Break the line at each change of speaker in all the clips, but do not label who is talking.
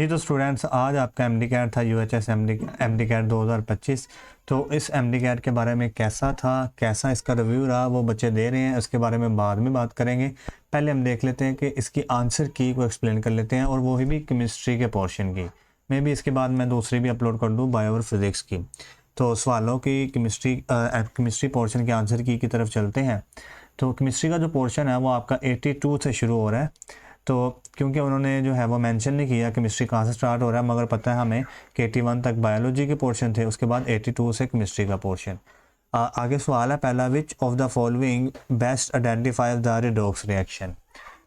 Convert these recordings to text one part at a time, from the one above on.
जी तो स्टूडेंट्स, आज आपका एमडी कैट था यूएचएस एमडी कैट 2025। तो इस एमडी कैट के बारे में कैसा था, कैसा इसका रिव्यू रहा, वो बच्चे दे रहे हैं, उसके बारे में बाद में बात करेंगे। पहले हम देख लेते हैं कि इसकी आंसर की को एक्सप्लेन कर लेते हैं, और वो भी केमिस्ट्री के पोर्शन की। मे भी इसके बाद मैं दूसरी भी अपलोड कर दूँ, बायो और फिज़िक्स की। तो सवालों की केमिस्ट्री पोर्शन के आंसर की तरफ चलते हैं। तो केमिस्ट्री का जो पोर्शन है वो आपका 82 से शुरू हो रहा है। तो क्योंकि उन्होंने जो है वो मेंशन नहीं किया केमिस्ट्री कहाँ से स्टार्ट हो रहा है, मगर पता है हमें कि 81 तक बायोलॉजी के पोर्शन थे, उसके बाद 82 से केमिस्ट्री का पोर्शन। आगे सवाल है पहला, विच of the following best identify the redox reaction.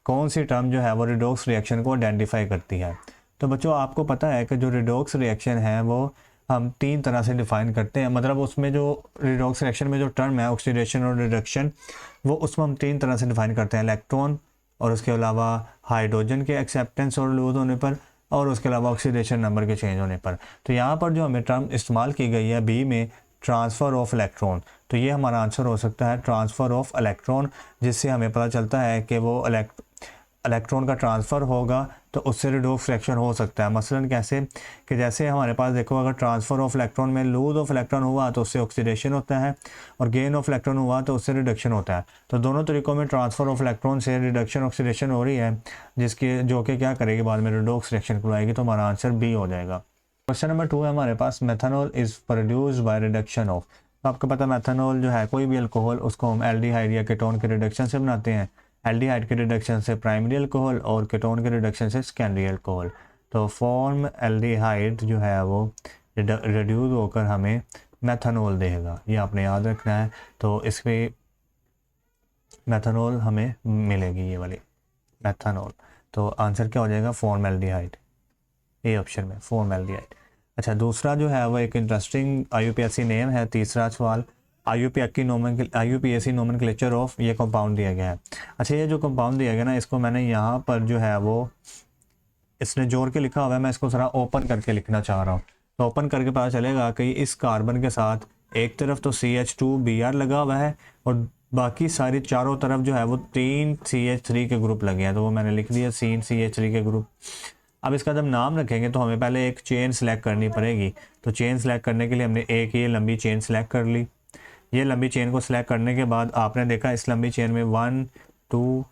कौन सी टर्म जो है वो रिडॉक्स रिएक्शन को आइडेंटिफाई करती है। तो बच्चों, आपको पता है कि जो रिडॉक्स रिएक्शन है वो हम तीन तरह से डिफ़ाइन करते हैं। मतलब उसमें जो रिडॉक्स रिएक्शन में जो टर्म है ऑक्सीडेशन और रिडक्शन, वो उसमें हम तीन तरह से डिफ़ाइन करते हैं। इलेक्ट्रॉन, और उसके अलावा हाइड्रोजन के एक्सेप्टेंस और लूज होने पर, और उसके अलावा ऑक्सीडेशन नंबर के चेंज होने पर। तो यहाँ पर जो हमें टर्म इस्तेमाल की गई है बी में, ट्रांसफ़र ऑफ इलेक्ट्रॉन, तो ये हमारा आंसर हो सकता है ट्रांसफ़र ऑफ इलेक्ट्रॉन, जिससे हमें पता चलता है कि वो इलेक्ट्रॉन का ट्रांसफ़र होगा तो उससे रिडॉक्स रिएक्शन हो सकता है। मसलन कैसे कि जैसे हमारे पास देखो, अगर ट्रांसफ़र ऑफ इलेक्ट्रॉन में लूज ऑफ इलेक्ट्रॉन हुआ तो उससे ऑक्सीडेशन होता है, और गेन ऑफ इलेक्ट्रॉन हुआ तो उससे रिडक्शन होता है। तो दोनों तरीक़ों में ट्रांसफ़र ऑफ इलेक्ट्रॉन से रिडक्शन ऑक्सीडेशन हो रही है, जिसकी जो कि क्या करेगी, बाद में रिडॉक्स रिएक्शन करवाएगी। तो हमारा आंसर बी हो जाएगा। क्वेश्चन नंबर 2 है हमारे पास, methanol is produced by reduction of. तो आपको पता है मेथनॉल जो है कोई भी अल्कोहल, उसको हम एल्डिहाइड या कीटोन के रिडक्शन से बनाते हैं। एल्डिहाइड के रिडक्शन से प्राइमरी अल्कोहल, और कीटोन के रिडक्शन से सेकेंडरी अल्कोहल। तो फॉर्म एल्डिहाइड जो है वो रिड्यूस होकर हमें मेथनॉल देगा, ये आपने याद रखना है। तो इसमें मेथनॉल हमें मिलेगी, ये वाली मेथनॉल। तो आंसर क्या हो जाएगा, फॉर्म एल्डिहाइड, ए ऑप्शन में फॉर्म एल्डिहाइड। अच्छा, दूसरा जो है वो एक इंटरेस्टिंग IUPAC नेम है। तीसरा सवाल, IUPAC नोमेनक्लेचर ऑफ, ये कंपाउंड दिया गया है। अच्छा, ये जो कंपाउंड दिया गया ना, इसको मैंने यहाँ पर जो है वो इसने जोड़ के लिखा हुआ है, मैं इसको ज़रा ओपन करके लिखना चाह रहा हूँ। तो ओपन करके पता चलेगा कि इस कार्बन के साथ एक तरफ तो CH2Br लगा हुआ है, और बाकी सारी चारों तरफ जो है वो 3 CH3 के ग्रुप लगे हैं। तो वो मैंने लिख दिया 3 CH3 के ग्रुप। अब इसका जब नाम रखेंगे तो हमें पहले एक चेन सेलेक्ट करनी पड़ेगी। तो चेन सेलेक्ट करने के लिए हमने एक ये लंबी चेन सेलेक्ट कर ली। ये लंबी चेन को सिलेक्ट करने के बाद आपने देखा इस लंबी चेन में 1 2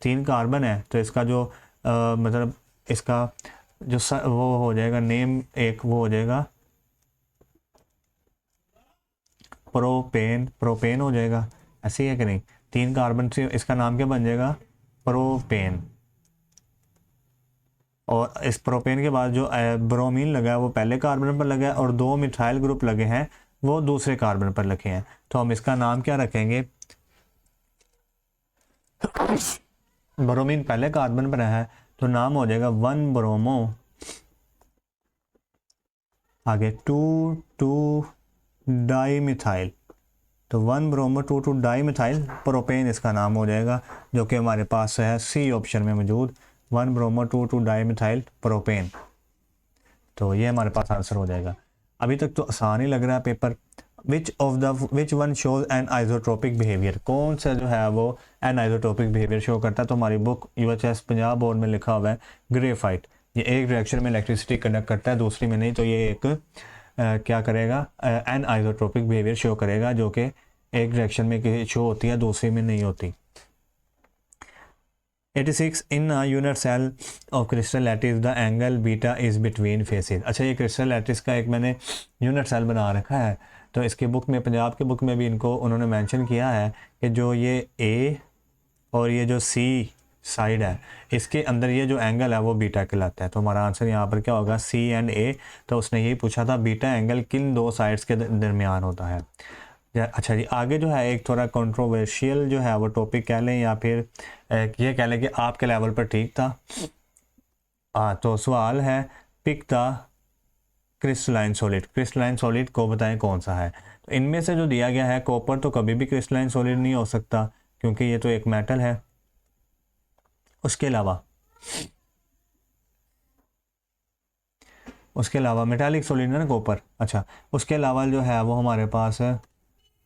3 कार्बन है। तो इसका जो मतलब इसका जो वो हो जाएगा नेम, एक वो हो जाएगा प्रोपेन हो जाएगा। ऐसे ही है कि नहीं, 3 कार्बन से इसका नाम क्या बन जाएगा, प्रोपेन। और इस प्रोपेन के बाद जो ब्रोमीन लगा है वो पहले कार्बन पर लगा है, और 2 मिथाइल ग्रुप लगे हैं वो दूसरे कार्बन पर लिखे हैं। तो हम इसका नाम क्या रखेंगे, ब्रोमीन पहले कार्बन पर है तो नाम हो जाएगा 1 ब्रोमो, आगे 2 डाईमिथाइल। तो 1 ब्रोमो 2 डाईमिथाइल प्रोपेन इसका नाम हो जाएगा, जो कि हमारे पास है सी ऑप्शन में मौजूद, 1 ब्रोमो 2 डाईमिथाइल प्रोपेन। तो ये हमारे पास आंसर हो जाएगा। अभी तक तो आसान ही लग रहा है paper. Which one shows N isotropic behaviour, कौन सा जो है वो एन आइसोट्रोपिक बिहेवियर शो करता है। तो हमारी बुक UHS पंजाब बोर्ड में लिखा हुआ है ग्रेफाइट। ये एक रिएक्शन में इलेक्ट्रिसिटी कंडक्ट करता है, दूसरी में नहीं। तो ये एक क्या करेगा, एन आइसोट्रोपिक बिहेवियर शो करेगा, जो कि एक रिएक्शन में शो होती है, दूसरी में नहीं होती। 86 in unit cell of crystal lattice the angle beta is between faces. अच्छा, ये क्रिस्टल लैटिस का एक मैंने यूनिट सेल बना रखा है। तो इसके बुक में, पंजाब के बुक में भी इनको उन्होंने मेंशन किया है कि जो ये A और ये जो C साइड है, इसके अंदर ये जो एंगल है वो बीटा कहलाता है। तो हमारा आंसर यहाँ पर क्या होगा, C एंड A। तो उसने यही पूछा था बीटा एंगल किन दो साइड्स के दरमियान होता है। अच्छा जी, आगे जो है एक थोड़ा कंट्रोवर्शियल जो है वो टॉपिक कह लें, या फिर ये कह लें कि आपके लेवल पर ठीक था। तो सवाल है, pick the crystalline solid. Crystalline solid को बताएं कौन सा है। तो इनमें से जो दिया गया है, कॉपर तो कभी भी क्रिस्टलाइन सॉलिड नहीं हो सकता, क्योंकि ये तो एक मेटल है। उसके अलावा मेटालिक सॉलिड है ना कॉपर। अच्छा, उसके अलावा जो है वो हमारे पास है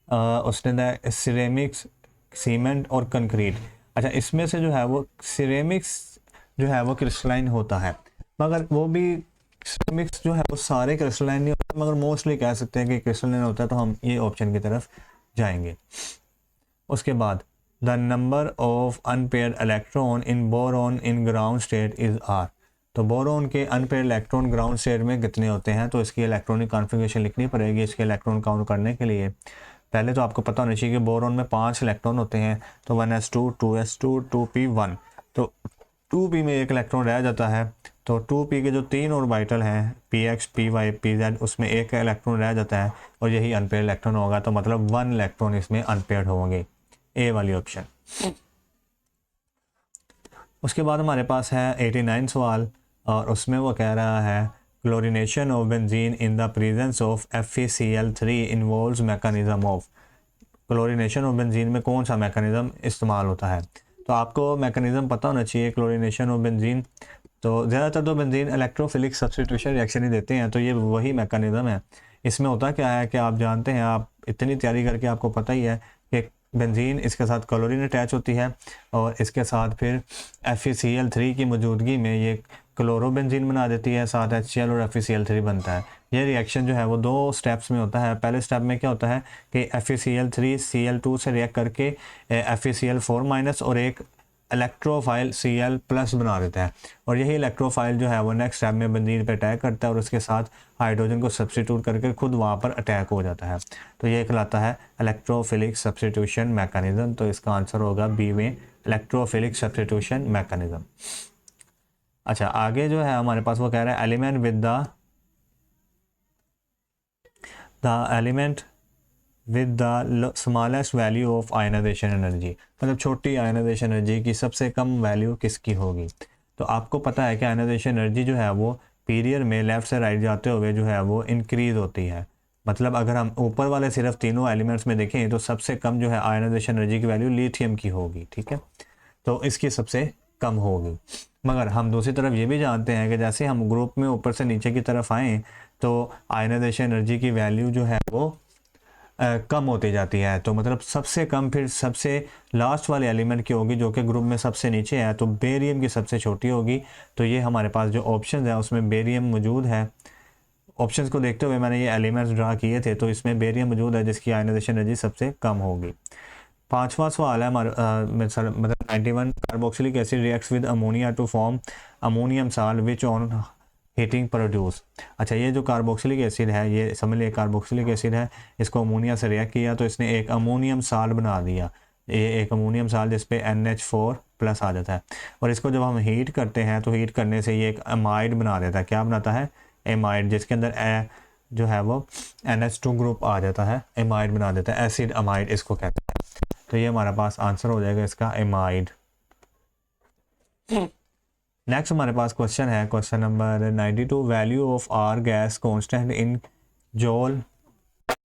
उसने सिरेमिक्स, सीमेंट और कंक्रीट। अच्छा, इसमें से जो है वो सिरेमिक्स जो है वो क्रिस्टलाइन होता है, मगर वो भी सिरेमिक्स जो है वो सारे क्रिस्टलाइन नहीं होते, मगर मोस्टली कह सकते हैं कि क्रिस्टलाइन होता है, तो हम ये ऑप्शन की तरफ जाएंगे। उसके बाद the number of unpaired electron in boron in ground state is are. तो बोरॉन के अनपेयर्ड इलेक्ट्रॉन ग्राउंड स्टेट में कितने होते हैं, तो इसकी इलेक्ट्रॉनिक कॉन्फ़िगरेशन लिखनी पड़ेगी। इसके इलेक्ट्रॉन काउंट करने के लिए पहले तो आपको पता होना चाहिए कि बोरॉन में 5 इलेक्ट्रॉन होते हैं, तो 1s2 2s2 2p1, तो 2p में एक इलेक्ट्रॉन रह जाता है, तो 2p के जो 3 ऑर्बिटल हैं px py pz उसमें एक इलेक्ट्रॉन रह जाता है और यही अनपेयर्ड इलेक्ट्रॉन होगा, तो मतलब 1 इलेक्ट्रॉन इसमें अनपेयर्ड होंगे, ए वाली ऑप्शन। उसके बाद हमारे पास है 89 सवाल और उसमें वो कह रहा है chlorination of benzene in the presence of FeCl3 involves mechanism of. Chlorination of benzene में कौन सा मैकेनिज्म इस्तेमाल होता है, तो आपको मैकेनिज्म पता होना चाहिए क्लोरीनेशन ऑफ बेंजीन। तो ज़्यादातर तो बेंजीन इलेक्ट्रोफिलिक सब्स्टिट्यूशन रिएक्शन ही देते हैं, तो ये वही मैकेनिज्म है। इसमें होता क्या है कि आप जानते हैं, आप इतनी तैयारी करके आपको पता ही है कि बेंजीन इसके साथ क्लोरीन अटैच होती है और इसके साथ फिर FeCl3 की मौजूदगी में ये क्लोरोबेंजीन बना देती है, साथ HCl और FeCl3 बनता है। ये रिएक्शन जो है वो 2 स्टेप्स में होता है। पहले स्टेप में क्या होता है कि FeCl3 Cl2 से रिएक्ट करके FeCl4- और एक इलेक्ट्रोफाइल Cl+ बना देता है, और यही इलेक्ट्रोफाइल जो है वो नेक्स्ट स्टेप में बेंजीन पे अटैक करता है और उसके साथ हाइड्रोजन को सब्स्टिट्यूट करके खुद वहाँ पर अटैक हो जाता है। तो ये कहलाता है इलेक्ट्रोफिलिक सब्स्टिट्यूशन मैकेनिज्म। तो इसका आंसर होगा बी में, इलेक्ट्रोफिलिक सब्स्टिट्यूशन मैकेनिज्म। अच्छा, आगे जो है हमारे पास वो कह रहा है element with the element with the smallest value of ionisation energy, मतलब छोटी आयनाइजेशन एनर्जी की सबसे कम वैल्यू किसकी होगी। तो आपको पता है कि आयनाइजेशन एनर्जी जो है वो पीरियड में लेफ्ट से राइट जाते हुए जो है वो इंक्रीज होती है। मतलब अगर हम ऊपर वाले सिर्फ तीनों एलिमेंट्स में देखें तो सबसे कम जो है आयनाइजेशन एनर्जी की वैल्यू लिथियम की होगी, ठीक है, तो इसकी सबसे कम होगी। मगर हम दूसरी तरफ ये भी जानते हैं कि जैसे हम ग्रुप में ऊपर से नीचे की तरफ आएँ तो आयनाइजेशन एनर्जी की वैल्यू जो है वो कम होती जाती है। तो मतलब सबसे कम फिर सबसे लास्ट वाले एलिमेंट की होगी जो कि ग्रुप में सबसे नीचे है, तो बेरियम की सबसे छोटी होगी। तो ये हमारे पास जो ऑप्शन है उसमें बेरियम मौजूद है। ऑप्शंस को देखते हुए मैंने ये एलिमेंट्स ड्रा किए थे, तो इसमें बेरियम मौजूद है जिसकी आयनाइजेशन एनर्जी सबसे कम होगी। 5वां सवाल है मतलब 91 carboxylic acid reacts with ammonia to form ammonium salt which on heating produce. अच्छा, ये जो कार्बोक्सिलिक एसिड है, ये समझ लिया कार्बोक्सिलिक एसिड है, इसको अमोनिया से रिएक्ट किया तो इसने एक अमोनियम साल्ट बना दिया। ये एक अमोनियम साल्ट जिस पे NH4+ आ जाता है, और इसको जब हम हीट करते हैं तो हीट करने से ये एक अमाइड बना देता है। क्या बनाता है? एमाइड, जिसके अंदर जो है वो NH2 ग्रुप आ जाता है, एमाइड बना देता है, एसिड अमाइड इसको कहते हैं। तो ये हमारा पास आंसर हो जाएगा इसका एमाइड। नेक्स्ट हमारे पास क्वेश्चन है, question number 92, value of R gas constant in joule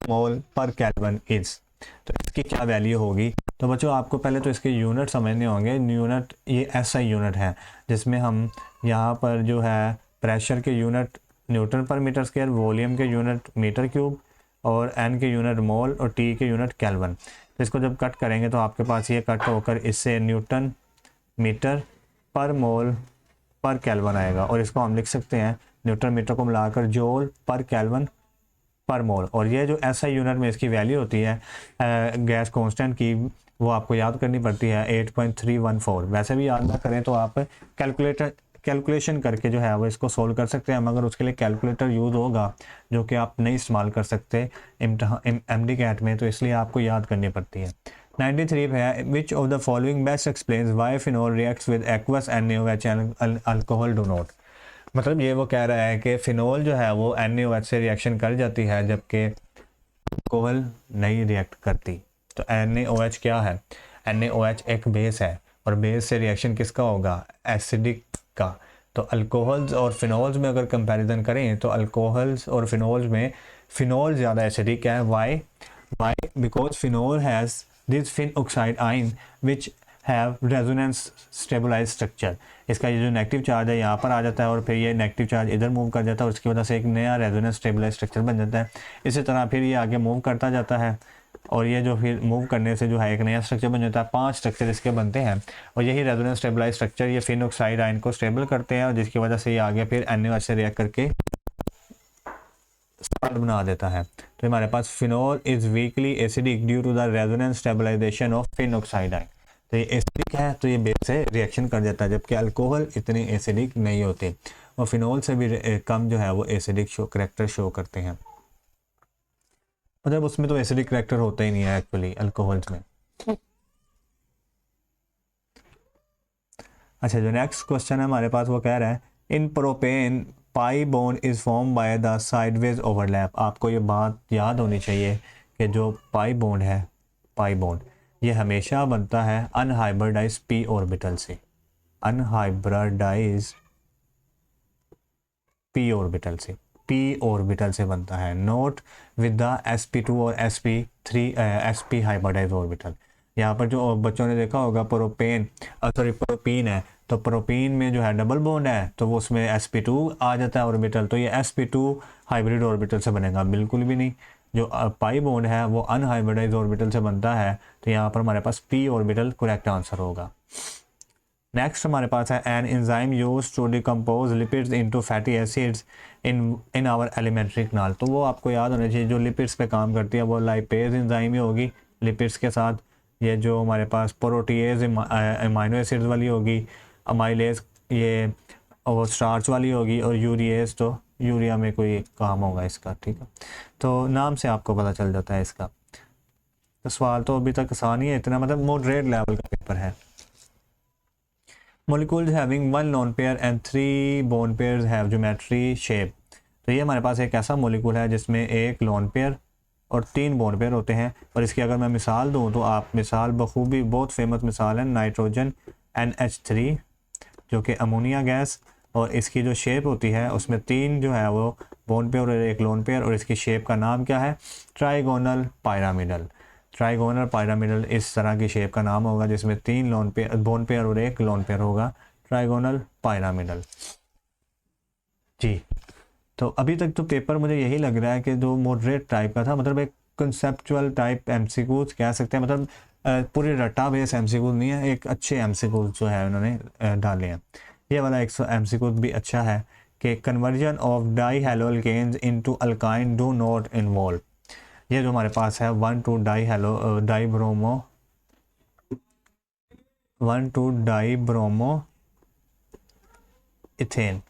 mole per kelvin is. तो इसकी क्या वैल्यू होगी। तो बच्चों आपको पहले तो इसके यूनिट समझने होंगे। यूनिट ये SI यूनिट है, जिसमें हम यहाँ पर जो है प्रेशर के यूनिट न्यूटन पर मीटर स्क्वायर, वॉल्यूम के यूनिट मीटर क्यूब, और N के यूनिट मोल, और T के यूनिट केल्विन। तो इसको जब कट करेंगे तो आपके पास ये कट होकर इससे न्यूटन मीटर पर मोल पर केल्विन आएगा, और इसको हम लिख सकते हैं न्यूटन मीटर को मिलाकर जूल पर केल्विन पर मोल। और ये जो SI यूनिट में इसकी वैल्यू होती है गैस कांस्टेंट की, वो आपको याद करनी पड़ती है 8.314। वैसे भी याद ना करें तो आप कैलकुलेशन करके जो है वो इसको सोल्व कर सकते हैं, मगर उसके लिए कैलकुलेटर यूज़ होगा जो कि आप नहीं इस्तेमाल कर सकते MD-CAT में, तो इसलिए आपको याद करनी पड़ती है। 93 है, विच of the following best explains why phenol reacts with aqueous NaOH alcohol do not. मतलब ये वो कह रहा है कि फिनोल जो है वो NaOH से रिएक्शन कर जाती है जबकि अल्कोहल नहीं रिएक्ट करती। तो NaOH क्या है? NaOH एक बेस है, और बेस से रिएक्शन किसका होगा? एसिडिक का। तो अल्कोहल्स और फिनोल्स में अगर कंपैरिजन करें तो अल्कोहल्स और फिनोल्स में फिनोल ज़्यादा एसिडिक है। Why because phenol has this phenoxide ion which have resonance stabilise structure. इसका ये जो नेगेटिव चार्ज है यहाँ पर आ जाता है, और फिर ये नेगेटिव चार्ज इधर मूव कर जाता है, और उसकी वजह से एक नया रेजोनेंस स्टेबलाइज स्ट्रक्चर बन जाता है। इसी तरह फिर ये आगे मूव करता जाता है और ये जो फिर मूव करने से जो है एक नया स्ट्रक्चर बन जाता है। 5 स्ट्रक्चर इसके बनते हैं और यही रेजोनेंस स्टेबलाइज स्ट्रक्चर ये फिन ऑक्साइड आयन को स्टेबल करते हैं और जिसकी वजह से ये आगे फिर NaOH से रिएक्ट करके सॉल्ट बना देता है। तो हमारे पास phenol is weakly acidic due to the resonance stabilization of phenoxide ion. तो ये एसिडिक है तो ये बेस से रिएक्शन कर जाता है, जबकि अल्कोहल इतनी एसिडिक नहीं होती और फिनोल से भी कम जो है वो एसिडिक करेक्टर शो करते हैं। मतलब उसमें तो एसिडिक करेक्टर होता ही नहीं है एक्चुअली अल्कोहल्स में। अच्छा, जो नेक्स्ट क्वेश्चन है हमारे पास वो कह रहा है in propene pi bond is form by the sideways overlap. आपको ये बात याद होनी चाहिए कि जो पाई बॉन्ड है, पाई बॉन्ड ये हमेशा बनता है अनहाइब्रिडाइज p ऑर्बिटल से, अनहाइब्रिडाइज p ऑर्बिटल से, p ऑर्बिटल से बनता है, नॉट विद द sp2 और sp हाइब्रिडाइज ऑर्बिटल। यहाँ पर जो बच्चों ने देखा होगा प्रोपीन है, तो प्रोपीन में जो है डबल बॉन्ड है तो वो उसमें sp2 आ जाता है ऑर्बिटल, तो ये sp2 हाइब्रिड ऑर्बिटल से बनेगा, बिल्कुल भी नहीं। जो पाई बॉन्ड है वो अनहाइब्रिडाइज ऑर्बिटल से बनता है, तो यहाँ पर हमारे पास p ऑर्बिटल करेक्ट आंसर होगा। नेक्स्ट हमारे पास है an enzyme used to decompose lipids into fatty acids in our alimentary canal. तो वो आपको याद होना चाहिए, जो लिपिड्स पे काम करती है वो लाइपेज एंजाइम ही होगी लिपिड्स के साथ। ये जो हमारे पास प्रोटीएज अमाइनो एसिड्स वाली होगी, अमाइलेज ये और स्टार्च वाली होगी, और यूरिएज तो यूरिया में कोई काम होगा इसका, ठीक है। तो नाम से आपको पता चल जाता है इसका। तो सवाल तो अभी तक आसान ही है, इतना मतलब मॉडरेट लेवल का पेपर है। Molecules having 1 lone pair and 3 bone pairs have geometry shape। तो ये हमारे पास एक ऐसा मोलिकूल है जिसमें एक लोन पेयर और 3 बोन पेयर होते हैं। और इसकी अगर मैं मिसाल दूं तो आप मिसाल बखूबी, बहुत फेमस मिसाल है नाइट्रोजन NH3 जो कि अमोनिया गैस, और इसकी जो शेप होती है उसमें 3 जो है वो बोन पेयर और एक लोन पेयर, और इसकी शेप का नाम क्या है, ट्राइगोनल पायरामिडल। ट्राइगोनल पायरामिडल इस तरह की शेप का नाम होगा जिसमें 3 लोन पेयर, बोन पेयर और एक लोन पेयर होगा, ट्राइगोनल पायरामिडल। जी, तो अभी तक तो पेपर मुझे यही लग रहा है कि जो मॉडरेट टाइप का था, मतलब एक कंसेप्चुअल टाइप एमसीक्यूज कह सकते हैं, मतलब पूरे रट्टा बेस एमसीक्यूज नहीं है, एक अच्छे एमसीक्यूज जो है उन्होंने डाले हैं। ये वाला एक एमसीक्यूज भी अच्छा है कि conversion of dihaloalkanes into alkyne do not involve. ये जो हमारे पास है 1,2 डाइब्रोमो इथेन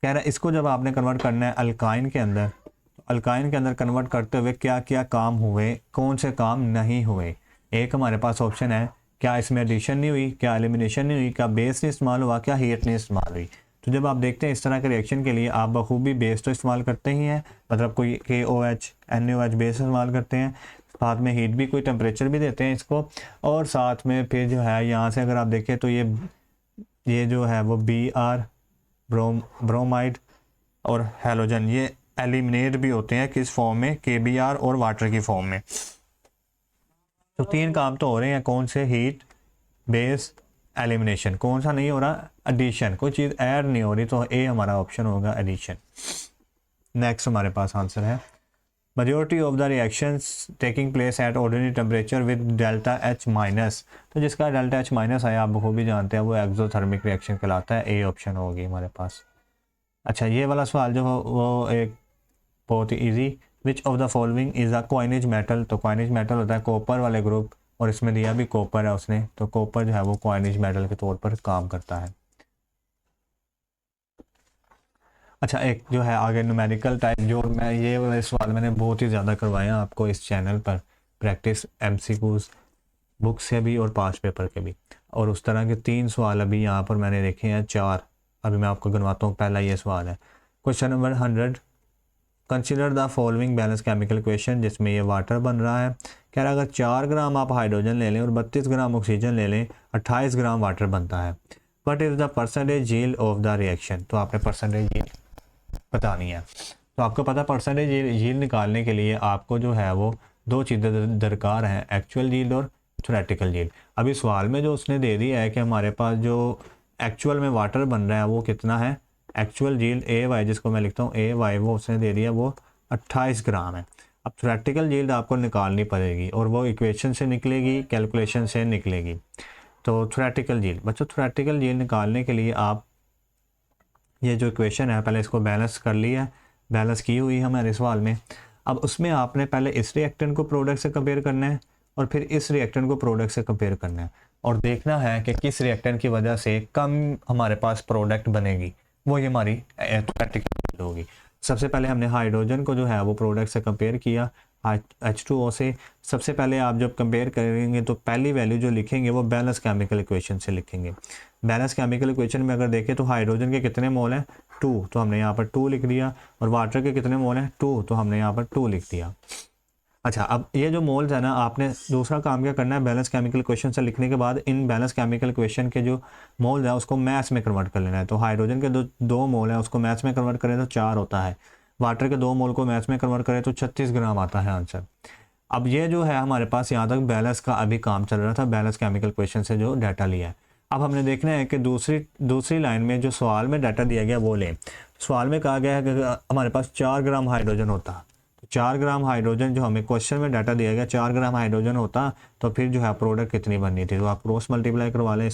कह रहा है, इसको जब आपने कन्वर्ट करना है अल्काइन के अंदर, तो अल्काइन के अंदर कन्वर्ट करते हुए क्या क्या काम हुए, कौन से काम नहीं हुए। एक हमारे पास ऑप्शन है, क्या इसमें एडिशन नहीं हुई, क्या एलिमिनेशन नहीं हुई, क्या बेस नहीं इस्तेमाल हुआ, क्या हीट नहीं इस्तेमाल हुई। तो जब आप देखते हैं इस तरह के रिएक्शन के लिए आप बखूबी बेस तो इस्तेमाल करते ही हैं, मतलब कोई KOH NaOH बेस इस्तेमाल करते हैं, साथ में हीट भी, कोई टेम्परेचर भी देते हैं इसको, और साथ में फिर जो है यहाँ से अगर आप देखें तो ये जो है वो Br ब्रोमाइड और हैलोजन ये एलिमिनेट भी होते हैं किस फॉर्म में, KBr और वाटर की फॉर्म में। तो 3 काम तो हो रहे हैं, कौन से, हीट, बेस, एलिमिनेशन। कौन सा नहीं हो रहा, एडिशन, कोई चीज़ ऐड नहीं हो रही, तो ए हमारा ऑप्शन होगा एडिशन। नेक्स्ट हमारे पास आंसर है majority of the reactions taking place at ordinary temperature with delta H minus। तो जिसका डेल्टा H माइनस है आप बखूबी जानते हैं वो एक्सोथर्मिक रिएक्शन कहलाता है, ए ऑप्शन होगी हमारे पास। अच्छा, ये वाला सवाल जो वो एक बहुत ही easy, which of the following is a coinage metal. तो कॉइनेज मेटल होता है कॉपर वाले ग्रुप, और इसमें दिया भी कॉपर है उसने, तो कॉपर जो है वो कॉइनेज मेटल के तौर पर काम करता है। अच्छा, एक जो है आगे न्यूमेरिकल टाइप, जो मैं ये वाले सवाल मैंने बहुत ही ज़्यादा करवाए हैं आपको इस चैनल पर, प्रैक्टिस MCQs बुक से भी और पास्ट पेपर के भी, और उस तरह के 3 सवाल अभी यहाँ पर मैंने देखे हैं, 4 अभी मैं आपको गिनवाता हूँ। पहला ये सवाल है question number 100, consider the following balance chemical equation, जिसमें ये वाटर बन रहा है। कह रहा है अगर 4 ग्राम आप हाइड्रोजन ले लें और 32 ग्राम ऑक्सीजन ले लें, 28 ग्राम वाटर बनता है। What is the percentage yield of the reaction. तो आपने परसेंटेज यील्ड बतानी है। तो आपको पता परसेंटेज यील्ड निकालने के लिए आपको जो है वो 2 चीज़ें दरकार हैं, एक्चुअल यील्ड और थ्योरेटिकल यील्ड। अभी सवाल में जो उसने दे दिया है कि हमारे पास जो एक्चुअल में वाटर बन रहा है वो कितना है, एक्चुअल यील्ड AY जिसको मैं लिखता हूँ AY, वो उसने दे दिया वो 28 ग्राम है। अब थ्योरेटिकल यील्ड आपको निकालनी पड़ेगी और वो इक्वेशन से निकलेगी, कैलकुलेशन से निकलेगी। तो थ्योरेटिकल यील्ड बच्चों, थ्योरेटिकल यील्ड निकालने के लिए आप ये जो इक्वेशन है पहले इसको बैलेंस कर लिया, बैलेंस की हुई है हमारे सवाल में। अब उसमें आपने पहले इस रिएक्टेंट को प्रोडक्ट से कंपेयर करना है और फिर इस रिएक्टेंट को प्रोडक्ट से कंपेयर करना है और देखना है कि किस रिएक्टेंट की वजह से कम हमारे पास प्रोडक्ट बनेगी, वो ही हमारी थ्योरेटिकल होगी। सबसे पहले हमने हाइड्रोजन को जो है वो प्रोडक्ट से कंपेयर किया H2O से। सबसे पहले आप जब कंपेयर करेंगे तो पहली वैल्यू जो लिखेंगे वो बैलेंस केमिकल इक्वेशन से लिखेंगे। बैलेंस केमिकल इक्वेशन में अगर देखें तो हाइड्रोजन के कितने मोल हैं 2, तो हमने यहाँ पर 2 लिख दिया, और वाटर के कितने मोल हैं 2, तो हमने यहाँ पर 2 लिख दिया। अच्छा, अब ये जो मोल्स है ना, आपने दूसरा काम क्या करना है, बैलेंस केमिकल इक्वेशन से लिखने के बाद इन बैलेंस केमिकल इक्वेशन के जो मोल्स है उसको मैथ्स में कन्वर्ट कर लेना है। तो हाइड्रोजन के दो मोल है उसको मैथ्स में कन्वर्ट करें तो 4 होता है, वाटर के 2 मोल को मैथ्स में कन्वर्ट करें तो 36 ग्राम आता है आंसर। अब ये जो है हमारे पास यहाँ तक बैलेंस का अभी काम चल रहा था, बैलेंस केमिकल इक्वेशन से जो डाटा लिया है। अब हमने देखना है कि दूसरी लाइन में जो सवाल में डाटा दिया गया वो लें। सवाल में कहा गया है कि हमारे पास 4 ग्राम हाइड्रोजन होता, 4 ग्राम हाइड्रोजन जो हमें क्वेश्चन में डाटा दिया गया 4 ग्राम हाइड्रोजन होता तो फिर जो है प्रोडक्ट कितनी बननी थी। तो आप क्रॉस मल्टीप्लाई करवा लें,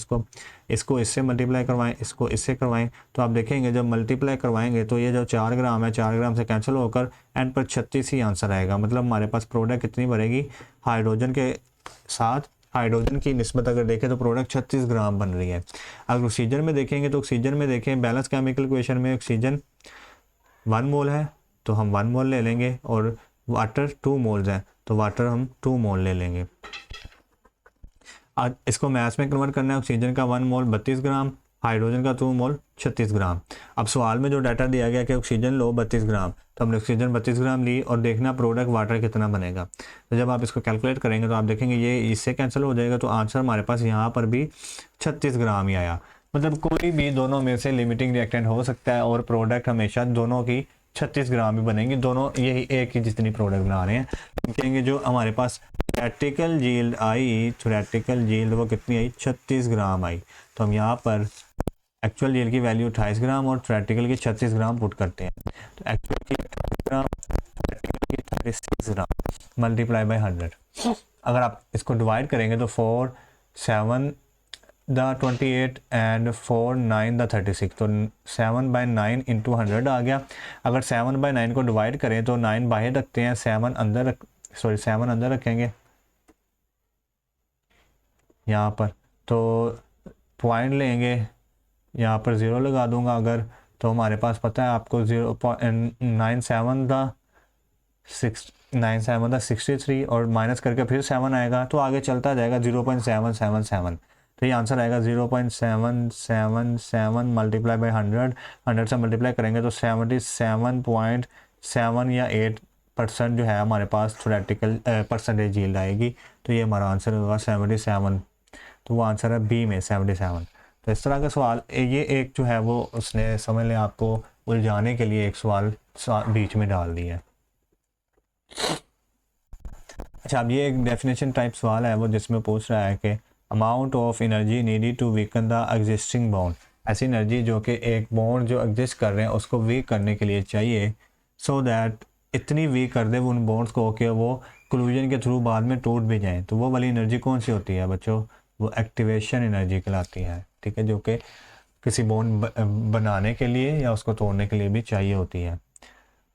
इसको इससे मल्टीप्लाई करवाएं, इसको इससे करवाएं, तो आप देखेंगे जब मल्टीप्लाई करवाएंगे तो ये जो 4 ग्राम है 4 ग्राम से कैंसिल होकर एंड पर 36 ही आंसर आएगा। मतलब हमारे पास प्रोडक्ट कितनी बनेगी, हाइड्रोजन के साथ हाइड्रोजन की निस्बत अगर देखें तो प्रोडक्ट 36 ग्राम बन रही है। अगर ऑक्सीजन में देखेंगे तो ऑक्सीजन में देखें बैलेंस केमिकल इक्वेशन में ऑक्सीजन 1 मोल है तो हम 1 मोल ले लेंगे, और वाटर 2 मोल्स हैं तो वाटर हम 2 मोल ले लेंगे। आज इसको मैथ्स में कन्वर्ट करना है, ऑक्सीजन का 1 मोल 32 ग्राम, हाइड्रोजन का 2 मोल 36 ग्राम। अब सवाल में जो डाटा दिया गया कि ऑक्सीजन लो 32 ग्राम, तो हमने ऑक्सीजन 32 ग्राम ली और देखना प्रोडक्ट वाटर कितना बनेगा। तो जब आप इसको कैलकुलेट करेंगे तो आप देखेंगे ये इससे कैंसिल हो जाएगा, तो आंसर हमारे पास यहाँ पर भी 36 ग्राम ही आया। मतलब कोई भी दोनों में से लिमिटिंग रिएक्टेंट हो सकता है और प्रोडक्ट हमेशा दोनों की 36 ग्राम ही बनेंगी, दोनों यही एक ही जितनी प्रोडक्ट बना रहे हैं। कहेंगे जो हमारे पास थ्योरेटिकल यील्ड आई, थ्योरेटिकल यील्ड वो कितनी आई, 36 ग्राम आई। तो हम यहाँ पर एक्चुअल यील्ड की वैल्यू 28 ग्राम और थ्योरेटिकल की 36 ग्राम पुट करते हैं। तो एक्चुअल की 28 ग्राम, थ्योरेटिकल की 36 ग्राम मल्टीप्लाई बाई 100। अगर आप इसको डिवाइड करेंगे तो 4 7 द 28 एंड 4 9 द 36, तो 7/9 इंटू 100 आ गया। अगर 7/9 को डिवाइड करें तो 9 बाहर रखते हैं, 7 अंदर रखेंगे यहाँ पर, तो पॉइंट लेंगे, यहाँ पर 0 लगा दूंगा अगर, तो हमारे पास पता है आपको 9 7 द 63 और माइनस करके फिर 7 आएगा, तो आगे चलता जाएगा 0.777। तो ये आंसर आएगा 0.777 मल्टीप्लाई बाई 100 से मल्टीप्लाई करेंगे तो 77.7 या 8% जो है हमारे पास थ्योरेटिकल परसेंटेज यील्ड आएगी। तो ये हमारा आंसर होगा 77, तो वो आंसर है बी में 77। तो इस तरह का सवाल, ये एक जो है वो उसने समझ लें आपको उलझाने के लिए एक सवाल बीच में डाल दिया है। अच्छा, अब ये एक डेफिनेशन टाइप सवाल है वो जिसमें पूछ रहा है कि amount of energy needed to weaken the existing bond, ऐसी एनर्जी जो कि एक बॉन्ड जो एग्जिस्ट कर रहे हैं उसको वीक करने के लिए चाहिए, सो दैट इतनी वीक कर दे उन बॉन्ड्स को कि वो कोलिजन के थ्रू बाद में टूट भी जाएं। तो वो वाली एनर्जी कौन सी होती है बच्चों, वो एक्टिवेशन एनर्जी कहलाती है, ठीक है, जो कि किसी बॉन्ड बनाने के लिए या उसको तोड़ने के लिए भी चाहिए होती है।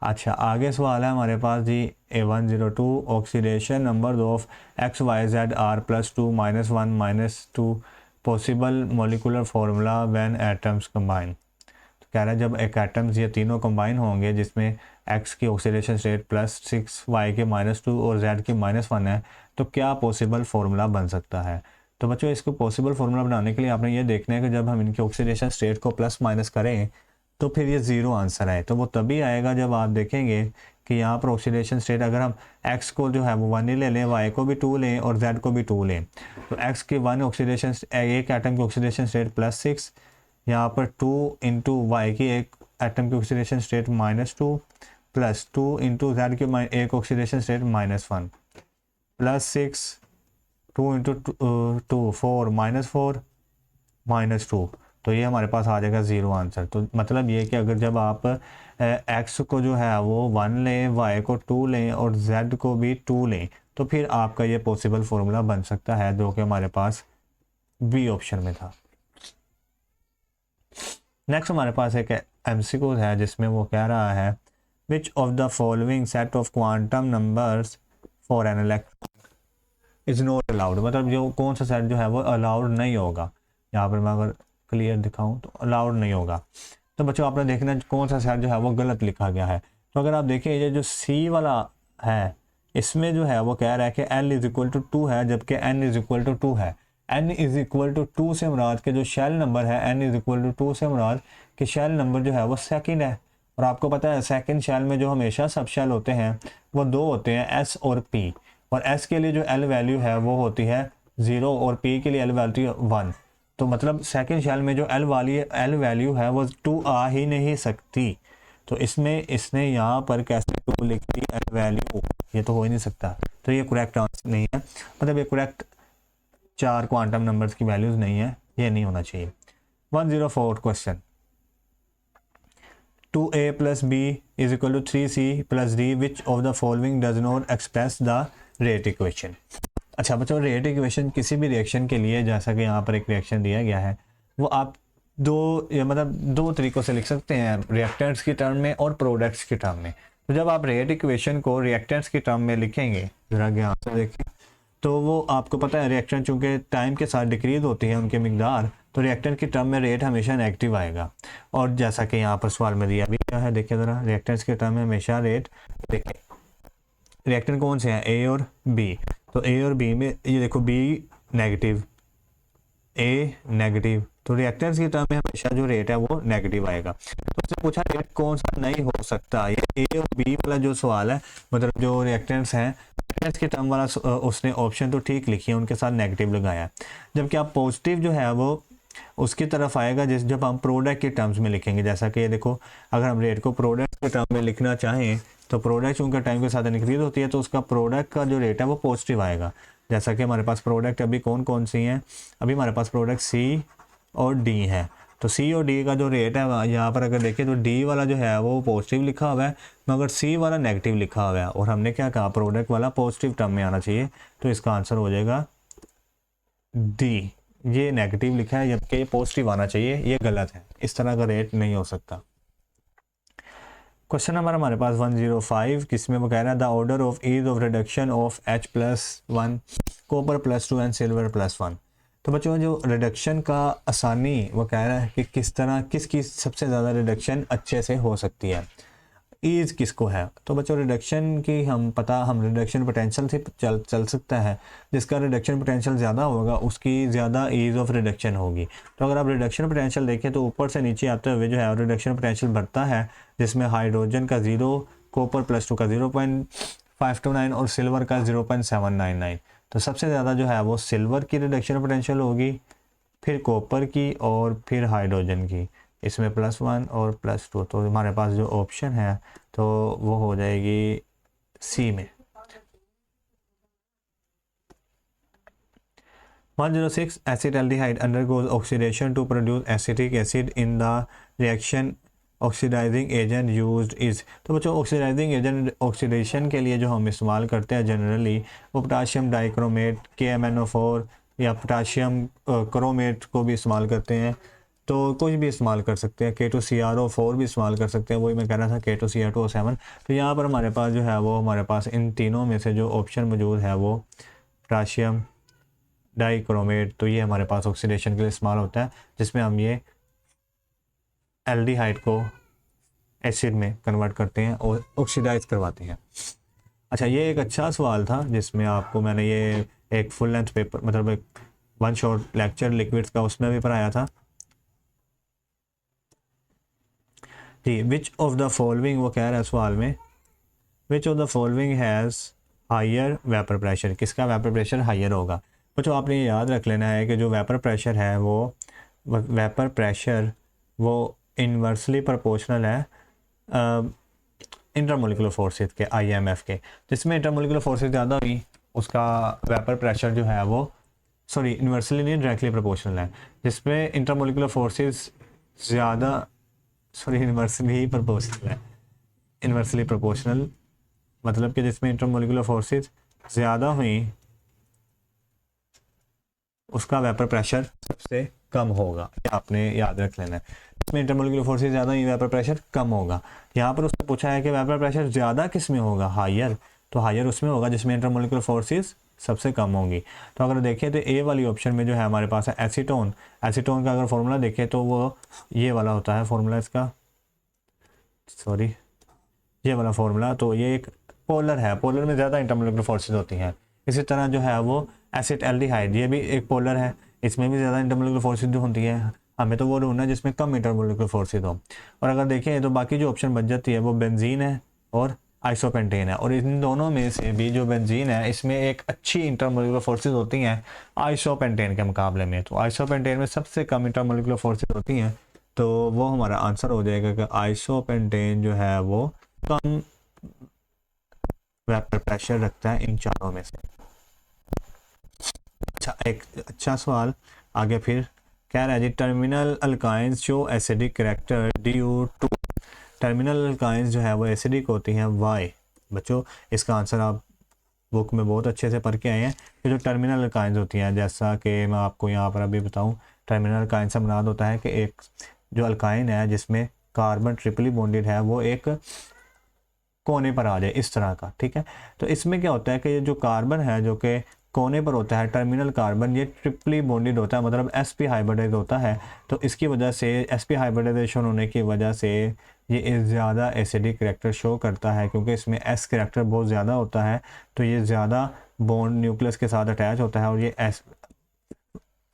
अच्छा, आगे सवाल है हमारे पास जी A102 oxidation number of XYZ R+2 -1 -2 possible molecular formula when atoms combine. तो कह रहा है जब एक एटम्स ये तीनों कंबाइन होंगे जिसमें X की ऑक्सीडेशन स्टेट +6, Y के -2 और Z की -1 है, तो क्या पॉसिबल फार्मूला बन सकता है। तो बच्चों इसको पॉसिबल फार्मूला बनाने के लिए आपने ये देखना है कि जब हम इनकी ऑक्सीडेशन स्टेट को प्लस माइनस करें तो फिर ये 0 आंसर आए। तो वो तभी आएगा जब आप देखेंगे कि यहाँ पर ऑक्सीडेशन स्टेट अगर हम x को जो है वो 1 ही ले लें, y को भी 2 लें और z को भी 2 लें, तो x की 1 ऑक्सीडेशन, एक एटम की ऑक्सीडेशन स्टेट +6, यहाँ पर 2 इंटू वाई की एक एटम की oxidation state -2 plus 2 into Z की एक ऑक्सीडेशन स्टेट -1 +6 2 इंटू 2 4 -4 -2, तो ये हमारे पास आ जाएगा 0 आंसर। तो मतलब ये कि अगर जब आप x को जो है वो 1 लें, y को 2 लें और z को भी 2 लें, तो फिर आपका ये पॉसिबल फार्मूला बन सकता है, जो कि हमारे पास बी ऑप्शन में था। नेक्स्ट हमारे पास एक MCQ है जिसमें वो कह रहा है विच of the following set of quantum numbers for an electron is not allowed, मतलब जो कौन सा सेट जो है वो अलाउड नहीं होगा। यहाँ पर मैं अगर क्लियर दिखाऊं तो अलाउड नहीं होगा। तो बच्चों आपने देखना कौन सा सेट जो है वो गलत लिखा गया है। तो अगर आप देखें ये जो सी वाला है इसमें जो है वो कह रहा है कि n इज इक्वल टू 2 है, जबकि n इज इक्वल टू 2 है। n इज इक्वल टू 2 से मुराद के जो शेल नंबर है n इज इक्वल टू 2 से मुराद कि शेल नंबर जो है वो सेकंड है। और आपको पता है सेकंड शेल में जो हमेशा सब शेल होते हैं वो दो होते हैं, s और p। और s के लिए जो l वैल्यू है वो होती है 0 और p के लिए l वैल्यू 1। तो मतलब सेकंड शेल में जो l वैल्यू है वो 2 आ ही नहीं सकती। तो इसमें इसने यहाँ पर कैसे 2 लिख दी l वैल्यू, ये तो हो ही नहीं सकता। तो ये करेक्ट आंसर नहीं है, मतलब ये करेक्ट 4 क्वांटम नंबर्स की वैल्यूज नहीं है, ये नहीं होना चाहिए। 104 question 2a plus b is equal to 3c plus d, which of the following does not express the rate equation। अच्छा बच्चों, रेट इक्वेशन किसी भी रिएक्शन के लिए, जैसा कि यहाँ पर एक रिएक्शन दिया गया है, वो आप दो तरीक़ों से लिख सकते हैं, रिएक्टेंट्स की टर्म में और प्रोडक्ट्स की टर्म में। तो जब आप रेट इक्वेशन को रिएक्टेंट्स की टर्म में लिखेंगे, ज़रा ध्यान से देखें, तो वो आपको पता है रिएक्टेंट चूँकि टाइम के साथ डिक्रीज होती है उनकी मिकदार, तो रिएक्टेंट की टर्म में रेट हमेशा नेगेटिव आएगा। और जैसा कि यहाँ पर सवाल में दिया भी क्या है, देखिए ज़रा, रिएक्टेंट्स के टर्म में हमेशा रेट, देखिए रिएक्टेंट कौन से हैं, ए और बी। तो ए और बी में ये देखो बी नेगेटिव, ए नेगेटिव, तो रिएक्टेंट्स की टर्म में हमेशा जो रेट है वो नेगेटिव आएगा। तो उससे पूछा रेट कौन सा नहीं हो सकता, ये ए और बी वाला जो सवाल है, मतलब जो रिएक्टेंट्स हैं रिएक्टेंट्स की टर्म वाला उसने ऑप्शन तो ठीक लिखी है, उनके साथ नेगेटिव लगाया। जबकि आप पॉजिटिव जो है वो उसकी तरफ आएगा जब हम प्रोडक्ट के टर्म्स में लिखेंगे। जैसा कि ये देखो, अगर हम रेट को प्रोडक्ट के टर्म में लिखना चाहें तो प्रोडक्ट चूँकि टाइम के साथ इंक्रीज होती है तो उसका प्रोडक्ट का जो रेट है वो पॉजिटिव आएगा। जैसा कि हमारे पास प्रोडक्ट अभी कौन कौन सी हैं, अभी हमारे पास प्रोडक्ट सी और डी है। तो सी और डी का जो रेट है यहाँ पर अगर देखें तो डी वाला जो है वो पॉजिटिव लिखा हुआ है, मगर सी वाला नेगेटिव लिखा हुआ है। और हमने क्या कहा, प्रोडक्ट वाला पॉजिटिव टर्म में आना चाहिए, तो इसका आंसर हो जाएगा डी। ये नेगेटिव लिखा है जबकि ये पॉजिटिव आना चाहिए, ये गलत है, इस तरह का रेट नहीं हो सकता। क्वेश्चन नंबर हमारे पास 105, किसमें वो कह रहा है the order of ease of reduction of H+1 copper +2 and silver +1। तो बच्चों जो रिडक्शन का आसानी वो कह रहा है कि किस तरह किसकी सबसे ज़्यादा रिडक्शन अच्छे से हो सकती है, ईज किसको है। तो बच्चों रिडक्शन की हम रिडक्शन पोटेंशियल से चल सकता है, जिसका रिडक्शन पोटेंशियल ज़्यादा होगा उसकी ज़्यादा ईज ऑफ रिडक्शन होगी। तो अगर आप रिडक्शन पोटेंशियल देखें तो ऊपर से नीचे आते हुए जो है रिडक्शन पोटेंशियल बढ़ता है, जिसमें हाइड्रोजन का 0, कॉपर +2 का 0.529 और सिल्वर का 0.799। तो सबसे ज़्यादा जो है वो सिल्वर की रिडक्शन पोटेंशियल होगी, फिर कॉपर की और फिर हाइड्रोजन की, इसमें +1 और +2। तो हमारे पास जो ऑप्शन है तो वो हो जाएगी सी में। 106 acetaldehyde undergoes oxidation to produce acetic acid in the reaction oxidising agent used is. तो बच्चों ऑक्सीडाइजिंग एजेंट ऑक्सीडेशन के लिए जो हम इस्तेमाल करते हैं जनरली वो पोटाशियम डाइक्रोमेट, KMnO4 या पोटाशियम क्रोमेट को भी इस्तेमाल करते हैं। तो कुछ भी इस्तेमाल कर सकते हैं, K2CrO4 भी इस्तेमाल कर सकते हैं, वही मैं कह रहा था K2Cr2O7। तो यहाँ पर हमारे पास जो है वो हमारे पास इन तीनों में से जो ऑप्शन मौजूद है वो पोटाशियम डाइक्रोमेट, तो ये हमारे पास ऑक्सीडेशन के लिए इस्तेमाल होता है, जिसमें हम ये एल्डिहाइड को एसिड में कन्वर्ट करते हैं और ऑक्सीडाइज करवाते हैं। अच्छा, ये एक अच्छा सवाल था जिसमें आपको मैंने ये एक फुल लेंथ पेपर, मतलब एक 1 शॉर्ट लेक्चर लिक्विड्स का उसमें भी पढ़ाया था जी। विच ऑफ द फॉलोइंग, वो कह रहा है सवाल में which of the following has higher vapour pressure, किसका वेपर प्रेशर हायर होगा। बच्चों आपने ये याद रख लेना है कि जो वेपर प्रेशर है वो वेपर प्रेशर वो इन्वर्सली प्रोपोर्शनल है इंटरमोलिकुलर फोर्सेस के, IMF के। जिसमें इंटरमोलिकुलर फोर्सेस ज़्यादा हुई उसका वेपर प्रेशर जो है वो सॉरी इन्वर्सली नहीं, डायरेक्टली प्रोपोर्शनल है, जिसमें इंटरमोलिकुलर फोर्सेस ज़्यादा, सॉरी इन्वर्सली ही प्रोपोर्शनल है, इन्वर्सली प्रोपोर्शनल मतलब कि जिसमें इंटरमोलिकुलर फोर्सेस ज़्यादा हुई उसका वेपर प्रेशर सबसे कम होगा, आपने याद रख लेना है। इसमें इंटरमोलिकुलर फोर्सेस ज़्यादा हुई, वेपर प्रेशर कम होगा। यहाँ पर उसने पूछा है कि वेपर प्रेशर ज़्यादा किस में होगा, हायर, तो हायर उसमें होगा जिसमें इंटरमोलिकुलर फोर्सेस सबसे कम होंगी। तो अगर देखें तो ए वाली ऑप्शन में जो है हमारे पास है एसीटोन। एसीटोन का अगर फॉर्मूला देखें तो वो ये वाला होता है फॉर्मूला इसका, सॉरी ये वाला फॉर्मूला, तो ये एक पोलर है, पोलर में ज़्यादा इंटरमोलिकुलर फोर्सेस होती हैं। इसी तरह जो है वो एसिड एल्डिहाइड, ये भी एक पोलर है, इसमें भी ज़्यादा इंटरमोलिकुलर फोर्सेस जो होती है, हमें तो वो ढूंढना है जिसमें कम इंटरमोलिकुलर फोर्सेस हो। और अगर देखें तो बाकी जो ऑप्शन बच जाती है वो बेंजीन है और आइसोपेंटेन है, और इन दोनों में से भी जो बेंजीन है इसमें एक अच्छी इंटरमोलिकुलर फोर्सेस होती हैं आइसोपेंटेन के मुकाबले में। तो आइसोपेंटेन में सबसे कम इंटरमोलिकुलर फोर्सेस होती हैं, तो वो हमारा आंसर हो जाएगा कि आइसोपेंटेन जो है वो कम वेपर प्रेशर रखता है इन चारों में से। अच्छा, एक अच्छा सवाल आगे फिर कह रहा है जी, terminal alkynes show acidic character due to, terminal alkynes जो है वो एसिडिक होती हैं, वाई। बच्चों इसका आंसर आप बुक में बहुत अच्छे से पढ़ के आए हैं कि जो टर्मिनल अल्काइंस होती हैं, जैसा कि मैं आपको यहाँ पर अभी बताऊँ, टर्मिनल अल्काइन से मुराद होता है कि एक जो अल्काइन है जिसमें कार्बन ट्रिपली बॉन्डेड है वो एक कोने पर आ जाए इस तरह का, ठीक है। तो इसमें क्या होता है कि जो कार्बन है जो कि कोने पर होता है, टर्मिनल कार्बन, ये ट्रिपली बॉन्डेड होता है, मतलब sp हाइब्रिडाइज होता है। तो इसकी वजह से sp हाइब्रिडाइजेशन होने की वजह से ये ज़्यादा एसिडिक करैक्टर शो करता है, क्योंकि इसमें s करैक्टर बहुत ज़्यादा होता है, तो ये ज़्यादा बॉन्ड न्यूक्लियस के साथ अटैच होता है और ये